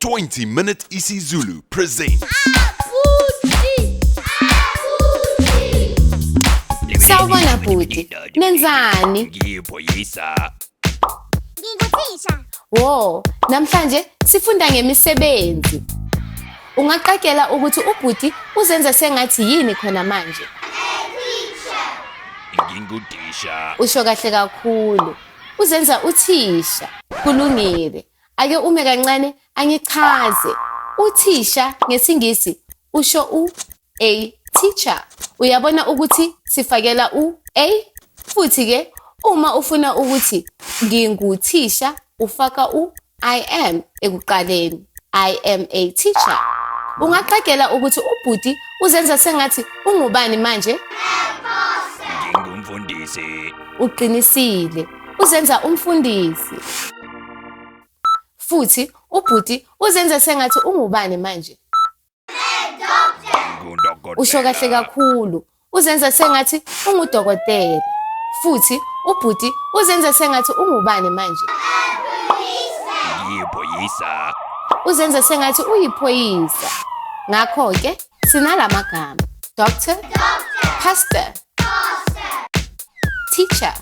20-minute isiZulu presents. Sawubona bhuti, nenzani? Ngiyiphoyisa. Nginguthisha. Wo, namhlanje sifunda ngemisebenzi. Ungaqagela ukuthi ubhuti uzenza sengathi yini khona manje? Nginguthisha. Usho kahle kakhulu. Uzenza uthisha. Kulungile. Ake ume kancane angichaze. Uthisha ngesingisi usho a teacher. Uyabona ukuthi sifakela a futhi ke uma ufuna ukuthi nginguthisha ufaka I am ekuqaleni. I am a teacher. Ungaqagela ukuthi ubhuti uzenza sengathi ungubani manje? Ngingumfundisi. Uqinisile. Uzenza umfundisi. Futhi ubhuti uzenza sengathi ungubani manje? Ngudokotela. Usho kahle kakhulu. Uzenza sengathi ungudokotela. Futhi ubhuti uzenza sengathi ungubani manje? Ngiyiphoyisa. Uzenza sengathi uyiphoyisa. Ngakho ke sinalamagama. Doctor, pastor, teacher,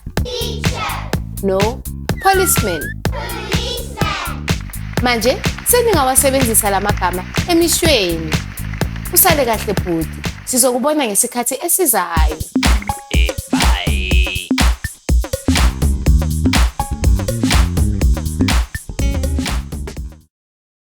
no, policeman. Manje seningawasebenzisa lamagama emishweni. Usale kahle bhuti. Sizokubona ngesikhathi esizayo.